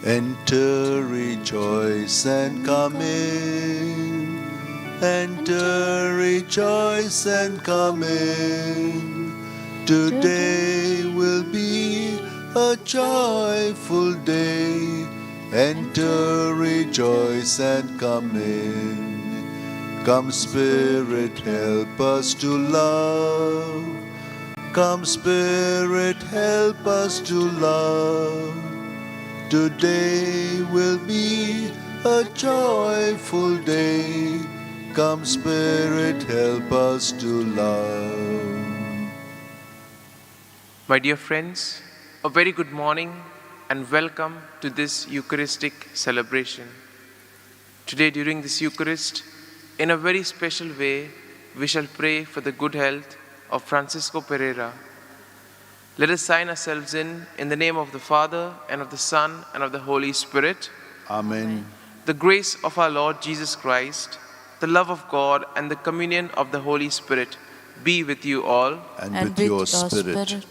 Enter, rejoice, and come in. Enter, rejoice, and come in. Today will be a joyful day. Enter, rejoice, and come in. Come, Spirit, help us to love. Come, Spirit, help us to love. Today will be a joyful day. Come, Spirit, help us to love. My dear friends, a very good morning and welcome to this Eucharistic celebration. Today during this Eucharist, in a very special way, we shall pray for the good health of Francisco Pereira. Let us sign ourselves in the name of the Father, and of the Son, and of the Holy Spirit. Amen. The grace of our Lord Jesus Christ, the love of God, and the communion of the Holy Spirit be with you all. And with your spirit.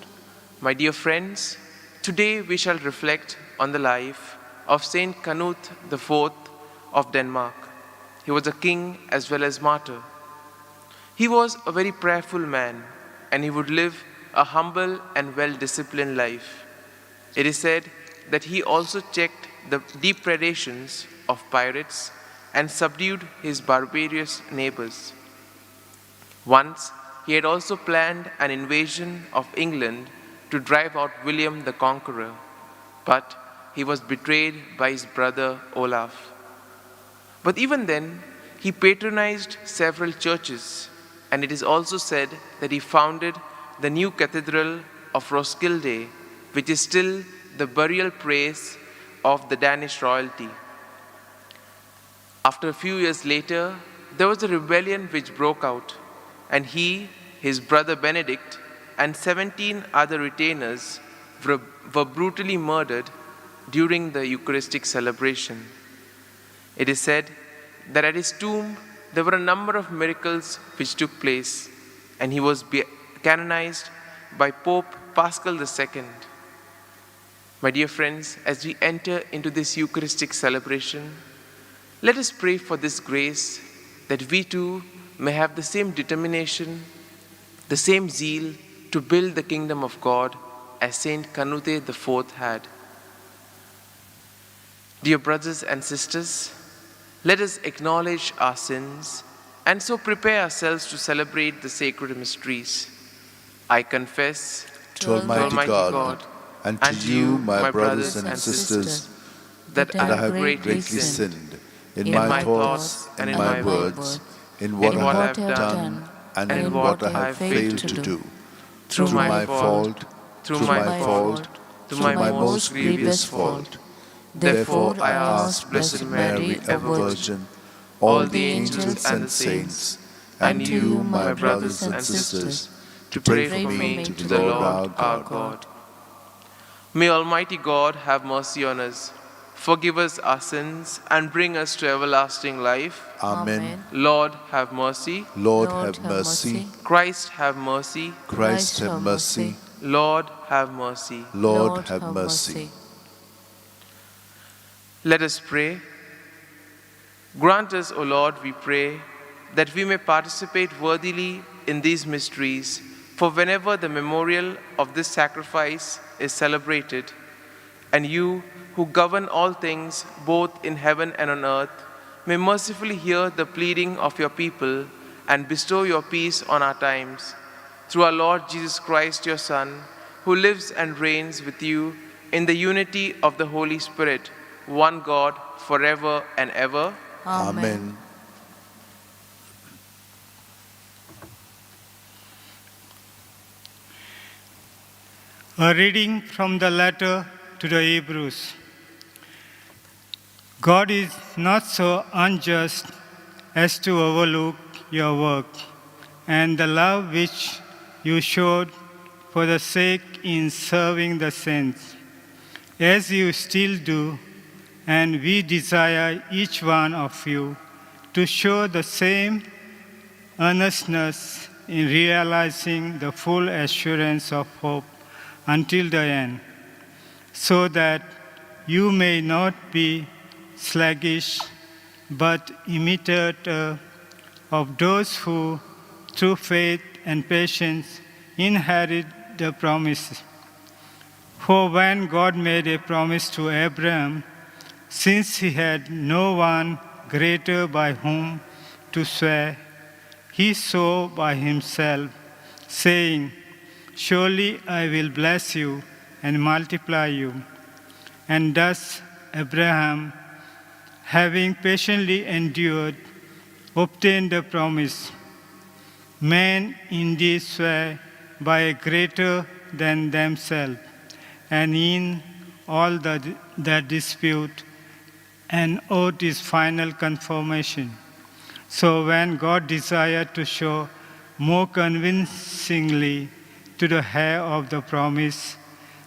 My dear friends, today we shall reflect on the life of Saint Kanot IV of Denmark. He was a king as well as martyr. He was a very prayerful man, and he would live a humble and well-disciplined life. It is said that he also checked the deep predations of pirates and subdued his barbarous neighbors. Once, he had also planned an invasion of England to drive out William the Conqueror, but he was betrayed by his brother Olaf. But even then, he patronized several churches, and it is also said that he founded the new cathedral of Roskilde, which is still the burial place of the Danish royalty. After a few years later, there was a rebellion which broke out, and he, his brother Benedict, and 17 other retainers were brutally murdered during the Eucharistic celebration. It is said that at his tomb there were a number of miracles which took place, and he was canonized by Pope Paschal II. My dear friends, as we enter into this Eucharistic celebration, let us pray for this grace that we too may have the same determination, the same zeal to build the kingdom of God as Saint Kanot IV had. Dear brothers and sisters, let us acknowledge our sins and so prepare ourselves to celebrate the sacred mysteries. I confess to Almighty God and to you, my brothers and sisters, that I have greatly sinned in my thoughts and in my words, in what I have done and in what I have failed to do. Through my fault, through my most grievous fault. Therefore I ask Blessed Mary, ever Virgin, all the angels and the saints, and you, my brothers and sisters, to pray for me to the Lord our God. May Almighty God have mercy on us, forgive us our sins, and bring us to everlasting life. Amen. Lord, have mercy. Lord, have mercy. Christ, have mercy. Christ, have mercy. Lord, have mercy. Lord, have mercy. Let us pray. Grant us, O Lord, we pray, that we may participate worthily in these mysteries, for whenever the memorial of this sacrifice is celebrated, and you, who govern all things, both in heaven and on earth, may mercifully hear the pleading of your people and bestow your peace on our times. Through our Lord Jesus Christ, your Son, who lives and reigns with you in the unity of the Holy Spirit, one God, forever and ever. Amen. A reading from the letter to the Hebrews. God is not so unjust as to overlook your work and the love which you showed for the sake in serving the saints, as you still do, and we desire each one of you to show the same earnestness in realizing the full assurance of hope until the end, so that you may not be sluggish, but imitator of those who, through faith and patience, inherit the promise. For when God made a promise to Abraham, since he had no one greater by whom to swear, he swore by himself, saying, "Surely I will bless you and multiply you." And thus Abraham, having patiently endured, obtained the promise. Men indeed swear by a greater than themselves, and in all that dispute, an oath is final confirmation. So when God desired to show more convincingly to the heir of the promise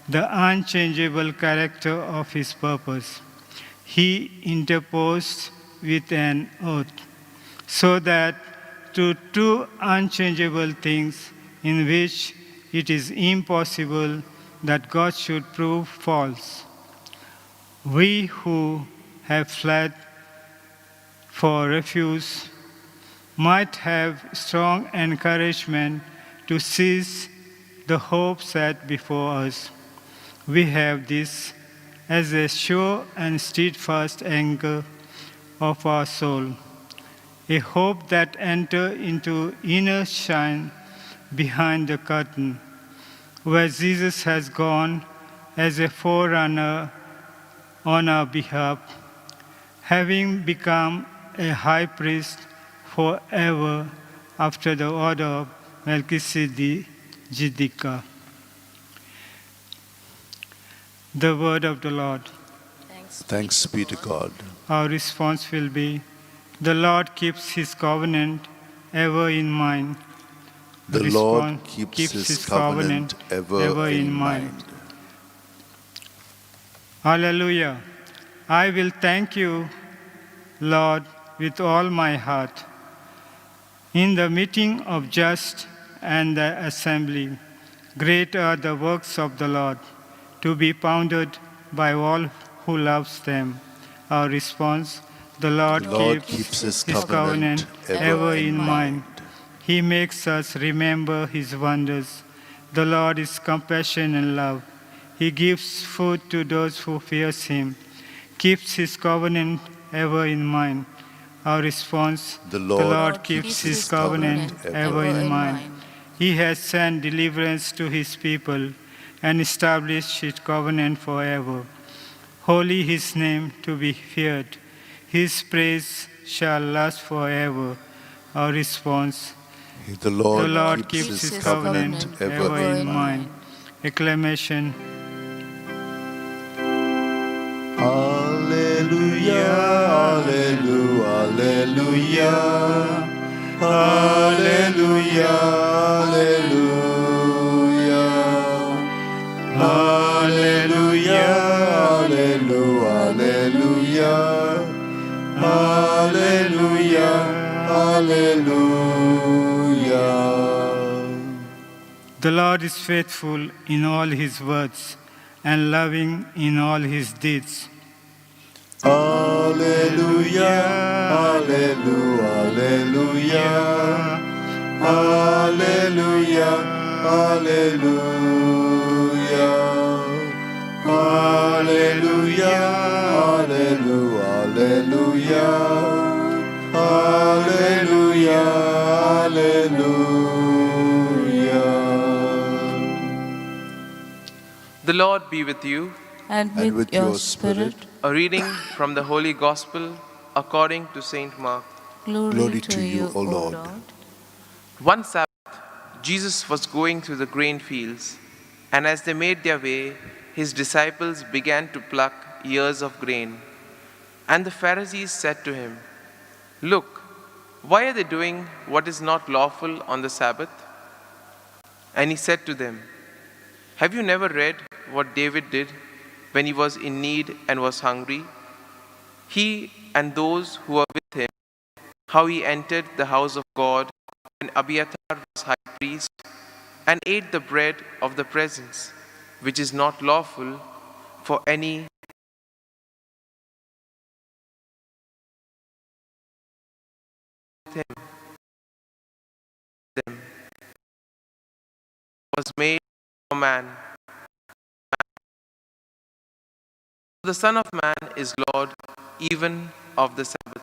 the unchangeable character of his purpose, he interposed with an oath, so that to two unchangeable things in which it is impossible that God should prove false, we who have fled for refuge might have strong encouragement to seize the hope set before us. We have this as a sure and steadfast anchor of our soul, a hope that enters into inner shine behind the curtain, where Jesus has gone as a forerunner on our behalf, having become a high priest forever after the order of Melchizedek. The word of the Lord. Thanks be to God. Our response will be, the Lord keeps his covenant ever in mind. The Lord keeps his covenant ever in mind. Hallelujah. I will thank you, Lord, with all my heart. In the meeting of just and the assembly, great are the works of the Lord, to be pounded by all who loves them. Our response, the Lord keeps his covenant ever in mind. He makes us remember his wonders. The Lord is compassion and love. He gives food to those who fear him, keeps his covenant ever in mind. Our response, the Lord keeps his covenant ever in mind. He has sent deliverance to his people and established his covenant forever. Holy his name to be feared. His praise shall last forever. Our response, the Lord keeps his covenant ever in mind. Acclamation. Alleluia, alleluia, alleluia, alleluia, alleluia, alleluia, alleluia, alleluia, alleluia. The Lord is faithful in all his words and loving in all his deeds. Alleluia, alleluia, alleluia, alleluia, alleluia, alleluia, alleluia, alleluia. The Lord be with you. And with your spirit. A reading from the Holy Gospel according to Saint Mark. Glory to you, O Lord. One Sabbath, Jesus was going through the grain fields, and as they made their way, his disciples began to pluck ears of grain. And the Pharisees said to him, "Look, why are they doing what is not lawful on the Sabbath?" And he said to them, "Have you never read what David did when he was in need and was hungry? He and those who were with him, how he entered the house of God when Abiathar was high priest, and ate the bread of the presence, which is not lawful for any was made for man. The Son of Man is Lord even of the Sabbath.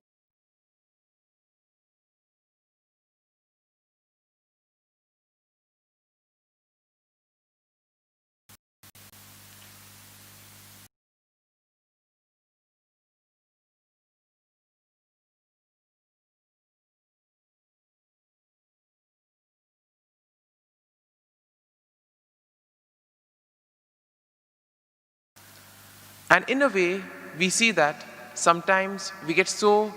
And in a way, we see that sometimes we get so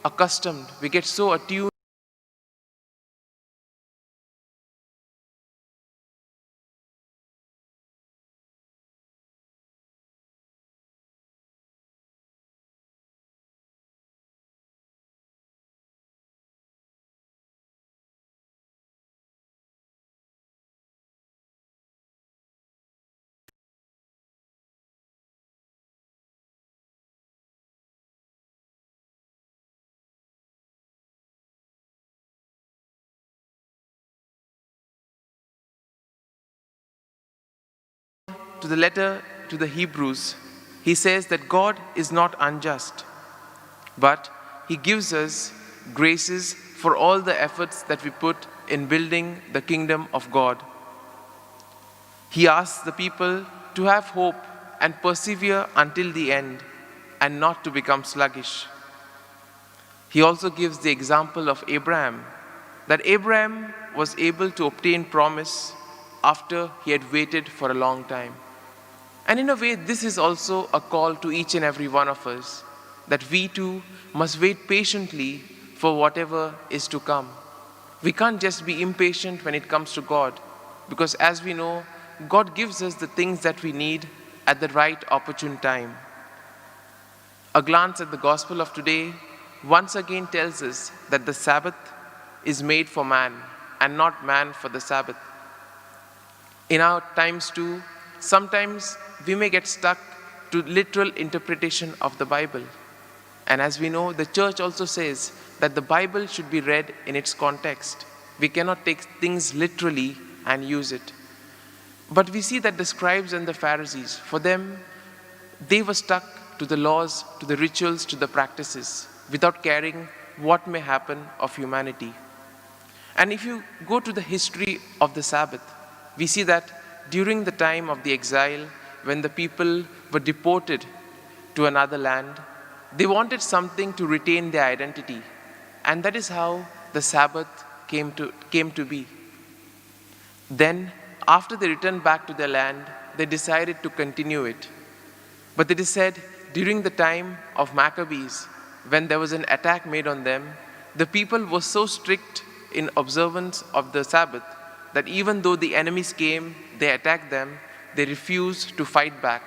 accustomed, we get so attuned to the letter to the Hebrews. He says that God is not unjust, but He gives us graces for all the efforts that we put in building the kingdom of God. He asks the people to have hope and persevere until the end and not to become sluggish. He also gives the example of Abraham, that Abraham was able to obtain promise after he had waited for a long time. And in a way, this is also a call to each and every one of us, that we too must wait patiently for whatever is to come. We can't just be impatient when it comes to God, because as we know, God gives us the things that we need at the right opportune time. A glance at the gospel of today once again tells us that the Sabbath is made for man and not man for the Sabbath. In our times too, sometimes we may get stuck to literal interpretation of the Bible. And as we know, the church also says that the Bible should be read in its context. We cannot take things literally and use it. But we see that the scribes and the Pharisees, for them, they were stuck to the laws, to the rituals, to the practices, without caring what may happen of humanity. And if you go to the history of the Sabbath, we see that during the time of the exile, when the people were deported to another land, they wanted something to retain their identity. And that is how the Sabbath came to be. Then, after they returned back to their land, they decided to continue it. But it is said, during the time of Maccabees, when there was an attack made on them, the people were so strict in observance of the Sabbath that even though the enemies came, they attacked them, they refused to fight back.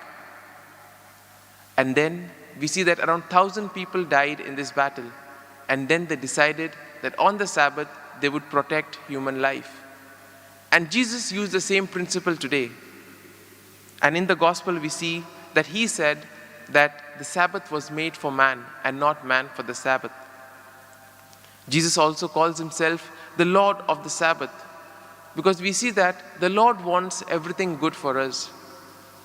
And then we see that around 1,000 people died in this battle. And then they decided that on the Sabbath, they would protect human life. And Jesus used the same principle today. And in the gospel, we see that He said that the Sabbath was made for man and not man for the Sabbath. Jesus also calls Himself the Lord of the Sabbath, because we see that the Lord wants everything good for us.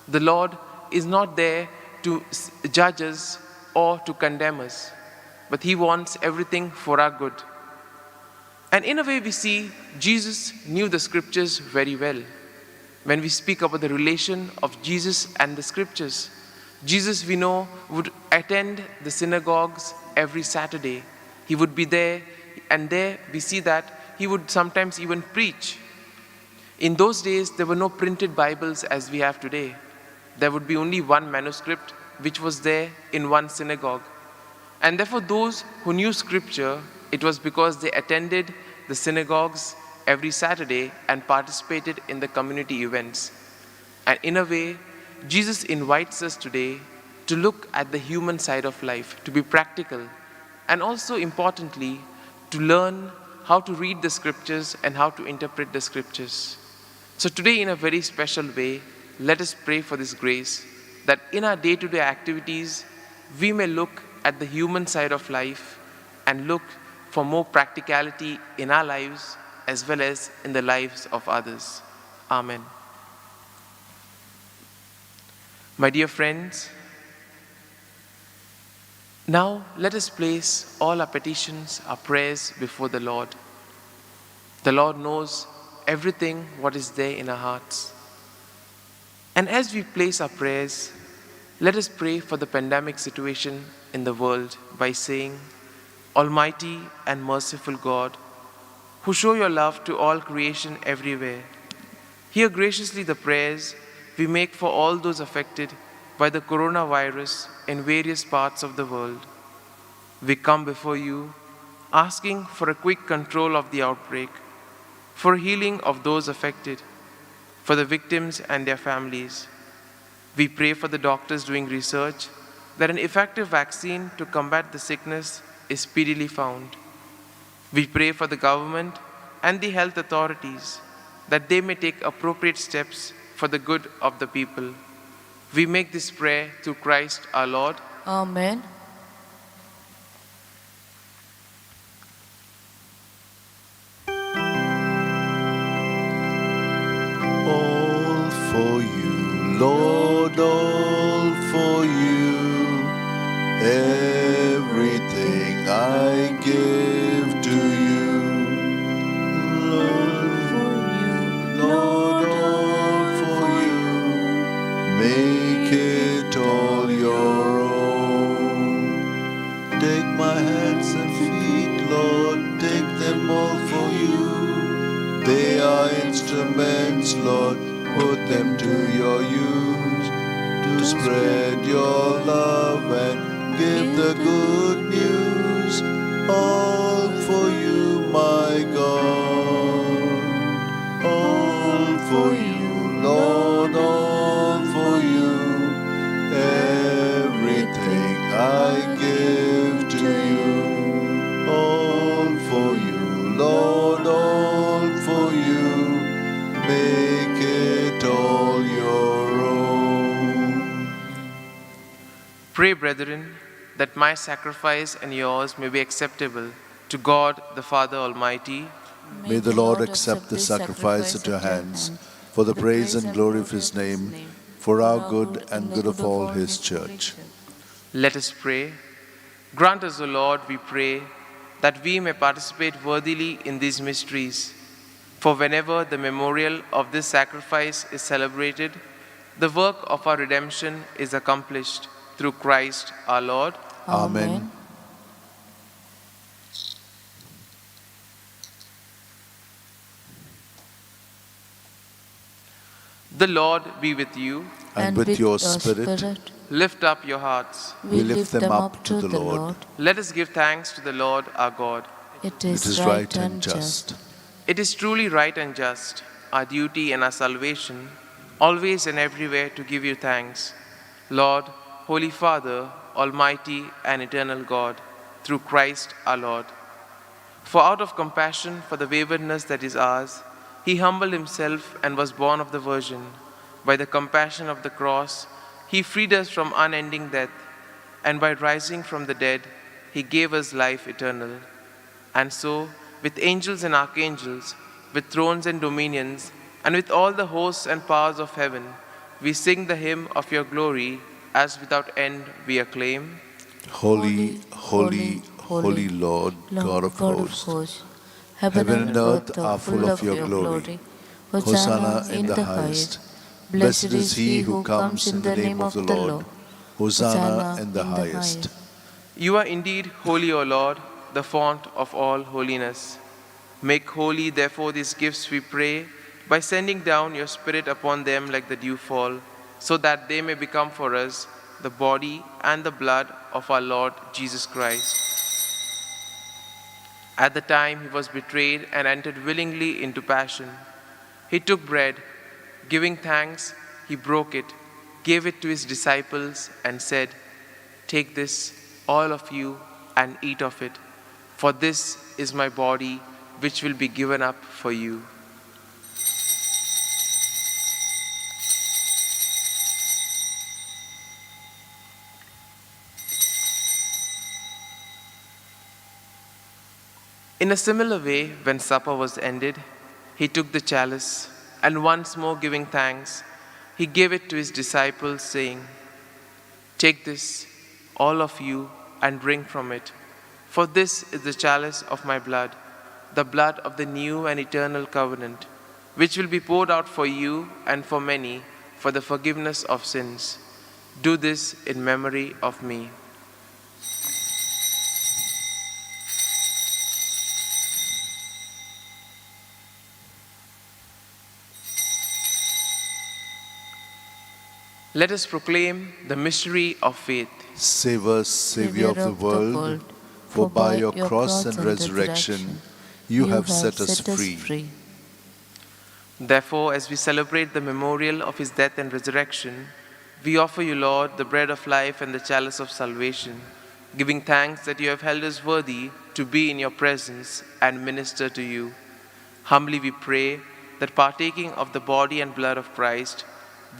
The Lord is not there to judge us or to condemn us, but He wants everything for our good. And in a way, we see Jesus knew the scriptures very well. When we speak about the relation of Jesus and the scriptures, Jesus, we know, would attend the synagogues every Saturday. He would be there, and there we see that He would sometimes even preach. In those days, there were no printed Bibles as we have today. There would be only one manuscript which was there in one synagogue. And therefore, those who knew scripture, it was because they attended the synagogues every Saturday and participated in the community events. And in a way, Jesus invites us today to look at the human side of life, to be practical, and also importantly, to learn how to read the scriptures and how to interpret the scriptures. So today, in a very special way, let us pray for this grace, that in our day-to-day activities, we may look at the human side of life and look for more practicality in our lives as well as in the lives of others. Amen. My dear friends, now let us place all our petitions, our prayers before the Lord. The Lord knows everything what is there in our hearts. And as we place our prayers, let us pray for the pandemic situation in the world by saying, Almighty and merciful God, who show your love to all creation everywhere, hear graciously the prayers we make for all those affected by the coronavirus in various parts of the world. We come before you asking for a quick control of the outbreak, for healing of those affected, for the victims and their families. We pray for the doctors doing research that an effective vaccine to combat the sickness is speedily found. We pray for the government and the health authorities that they may take appropriate steps for the good of the people. We make this prayer through Christ our Lord. Amen. All for you, Lord, all for you. Everything I give to you. Lord, all for you. Make it all your own. Take my hands and feet, Lord, take them all for you. They are instruments, Lord, put them to your use, to spread your love and give the good news. All for you, my God. All for you, Lord, all for you. Everything I give to you. All for you, Lord, all for you. Make it all your own. Pray, brethren, that my sacrifice and yours may be acceptable to God the Father Almighty. May the Lord accept the sacrifice at your hands for the praise and glory of his name, for our good and good of all his church. Let us pray. Grant us, O Lord, we pray, that we may participate worthily in these mysteries. For whenever the memorial of this sacrifice is celebrated, the work of our redemption is accomplished through Christ our Lord. Amen. The Lord be with you. And with your spirit, Lift up your hearts. we lift them up to the Lord. Let us give thanks to the Lord our God. It It is right and just. It is truly right and just, our duty and our salvation, always and everywhere to give you thanks. Lord, Holy Father, Almighty and eternal God, through Christ our Lord. For out of compassion for the waywardness that is ours, he humbled himself and was born of the Virgin. By the compassion of the cross, he freed us from unending death, and by rising from the dead, he gave us life eternal. And so, with angels and archangels, with thrones and dominions, and with all the hosts and powers of heaven, we sing the hymn of your glory, as without end we acclaim. Holy, holy, holy Lord, God of hosts. Heaven and earth are full of your glory. Hosanna in the highest. Blessed is he who comes in the name of the Lord. Hosanna in the highest. You are indeed holy, O Lord, the fount of all holiness. Make holy, therefore, these gifts, we pray, by sending down your Spirit upon them like the dewfall, so that they may become for us the body and the blood of our Lord Jesus Christ. At the time he was betrayed and entered willingly into passion, he took bread, giving thanks, he broke it, gave it to his disciples, and said, "Take this, all of you, and eat of it, for this is my body, which will be given up for you." In a similar way, when supper was ended, he took the chalice, and once more giving thanks, he gave it to his disciples, saying, "Take this, all of you, and drink from it. For this is the chalice of my blood, the blood of the new and eternal covenant, which will be poured out for you and for many for the forgiveness of sins. Do this in memory of me." Let us proclaim the mystery of faith. Save us, Savior of the world, for by your cross and resurrection you have set us free. Therefore, as we celebrate the memorial of his death and resurrection, we offer you, Lord, the bread of life and the chalice of salvation, giving thanks that you have held us worthy to be in your presence and minister to you. Humbly we pray that partaking of the body and blood of Christ,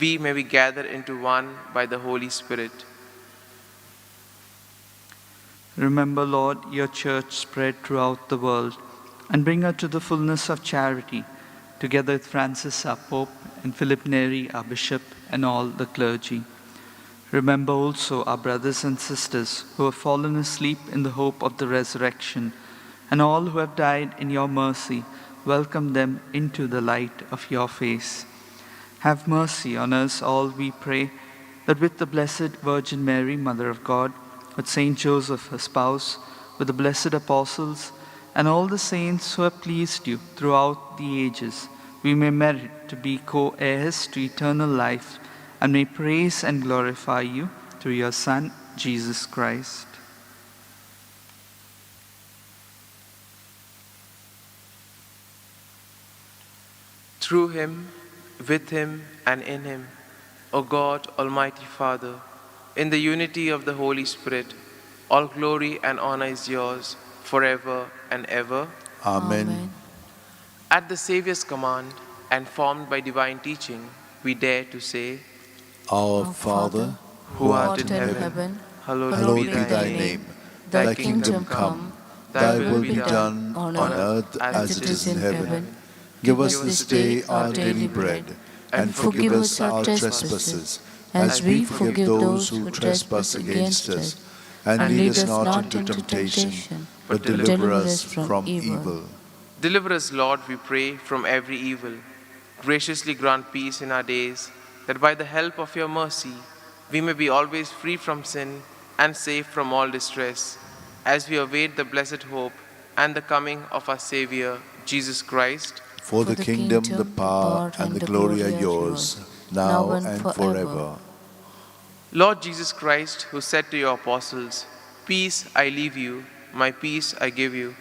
we may be gathered into one by the Holy Spirit. Remember, Lord, your church spread throughout the world, and bring her to the fullness of charity, together with Francis, our Pope, and Philip Neri, our Bishop, and all the clergy. Remember also our brothers and sisters who have fallen asleep in the hope of the resurrection, and all who have died in your mercy. Welcome them into the light of your face. Have mercy on us all, we pray, that with the Blessed Virgin Mary, Mother of God, with Saint Joseph, her spouse, with the blessed apostles, and all the saints who have pleased you throughout the ages, we may merit to be co-heirs to eternal life, and may praise and glorify you through your Son, Jesus Christ. Through him, with him, and in him, O God, Almighty Father, in the unity of the Holy Spirit, all glory and honor is yours, forever and ever. Amen. At the Saviour's command, and formed by divine teaching, we dare to say, Our Father, who art in heaven, hallowed be thy name. Thy kingdom come, thy will be done on earth as it is in heaven. Give us this day our daily bread, and forgive us our trespasses, as we forgive those who trespass against us. And lead us not into temptation, but deliver us from evil. Deliver us, Lord, we pray, from every evil. Graciously grant peace in our days, that by the help of your mercy we may be always free from sin and safe from all distress, as we await the blessed hope and the coming of our Savior, Jesus Christ. For the kingdom, the power, and the glory are yours, now and forever. Lord Jesus Christ, who said to your apostles, "Peace I leave you, my peace I give you,"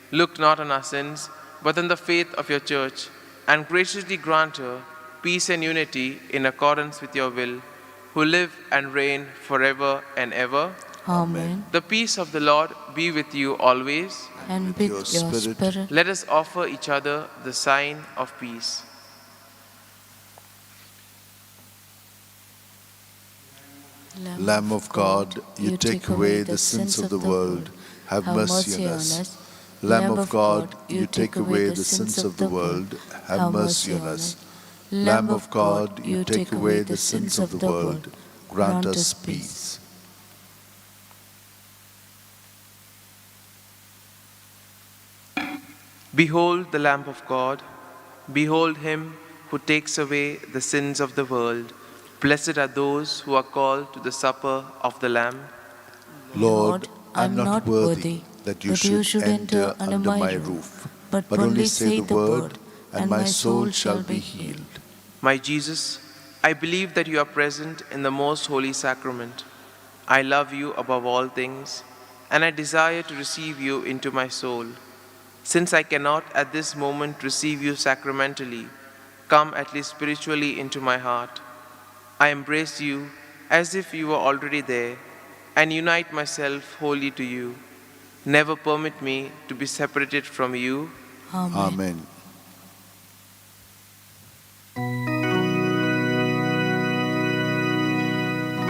look not on our sins, but on the faith of your church, and graciously grant her peace and unity in accordance with your will, who live and reign forever and ever. Amen. The peace of the Lord be with you always. And with your spirit. Let us offer each other the sign of peace. Lamb of God, you take away the sins of the world, have mercy on us. Lamb of God, you take away the sins of the world, have mercy on us. Lamb of God, you take away the sins of the world, grant us peace. Behold the Lamb of God. Behold him who takes away the sins of the world. Blessed are those who are called to the supper of the Lamb. Lord, I am not worthy that you should enter under my roof, but only say the word, and my soul shall be healed. My Jesus, I believe that you are present in the most holy sacrament. I love you above all things, and I desire to receive you into my soul. Since I cannot at this moment receive you sacramentally, come at least spiritually into my heart. I embrace you as if you were already there, and unite myself wholly to you. Never permit me to be separated from you. Amen.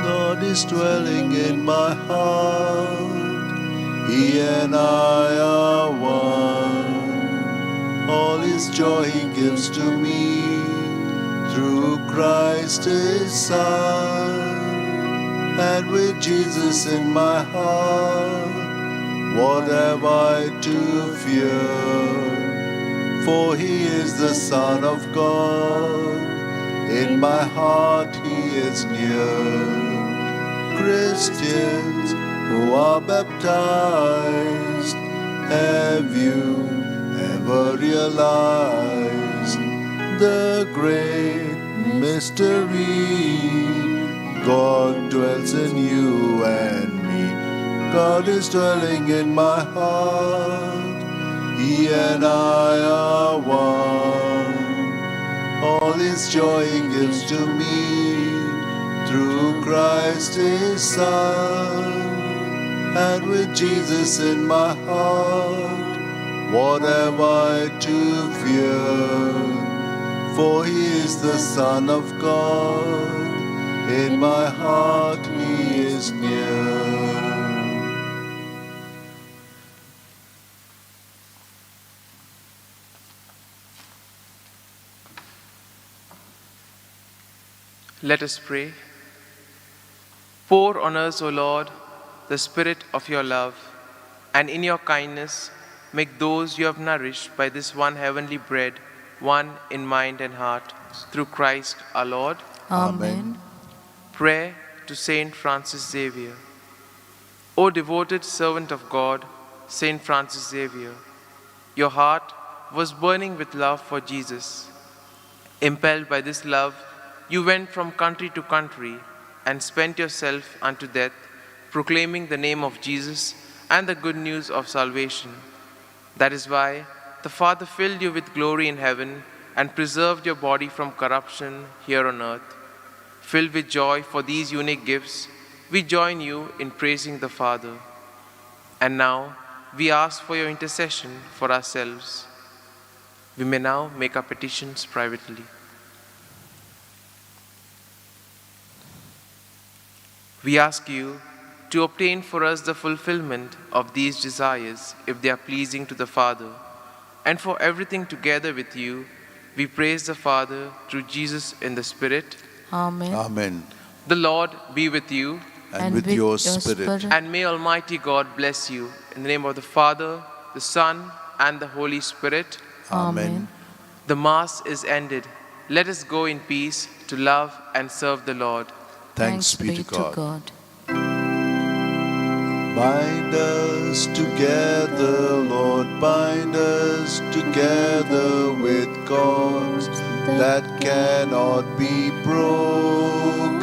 God is dwelling in my heart. He and I are one. All his joy he gives to me. through Christ his Son. And with Jesus in my heart, what have I to fear? For he is the Son of God. In my heart he is near. Christians who are baptized, have you ever realized the great mystery? God dwells in you and me. God is dwelling in my heart. He and I are one. All his joy he gives to me through Christ his Son. And with Jesus in my heart, what have I to fear? For he is the Son of God. In my heart he is near. Let us pray. Pour on us, O Lord, the spirit of your love, and in your kindness make those you have nourished by this one heavenly bread one in mind and heart, through Christ our Lord. Amen. Prayer to Saint Francis Xavier. O devoted servant of God, Saint Francis Xavier, your heart was burning with love for Jesus. Impelled by this love, you went from country to country and spent yourself unto death, proclaiming the name of Jesus and the good news of salvation. That is why the Father filled you with glory in heaven and preserved your body from corruption here on earth. Filled with joy for these unique gifts, we join you in praising the Father. And now we ask for your intercession for ourselves. We may now make our petitions privately. We ask you to obtain for us the fulfillment of these desires if they are pleasing to the Father. And for everything together with you, we praise the Father through Jesus in the Spirit. Amen. Amen. The Lord be with you. And with your spirit. And may Almighty God bless you. In the name of the Father, the Son, and the Holy Spirit. Amen. The Mass is ended. Let us go in peace to love and serve the Lord. Thanks be to God. Bind us together, Lord, bind us together with cords that cannot be broken.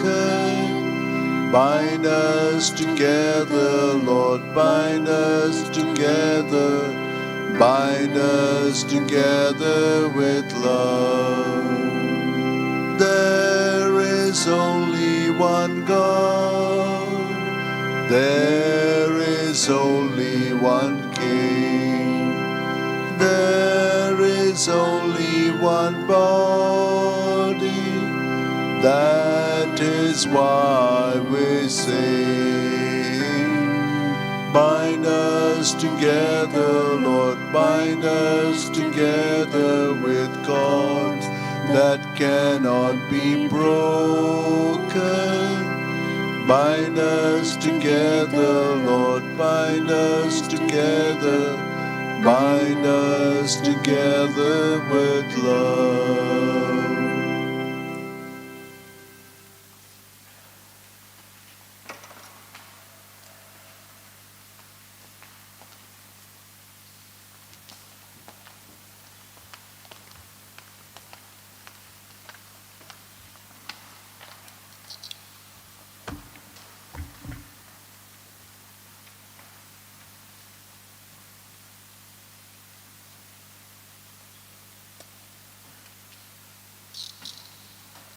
Bind us together, Lord, bind us together. Bind us together with love. There is only one God. There is only one King. There is only one body. That is why we sing. Bind us together, Lord, bind us together with cords that cannot be broken. Bind us together, Lord, bind us together. Bind us together with love.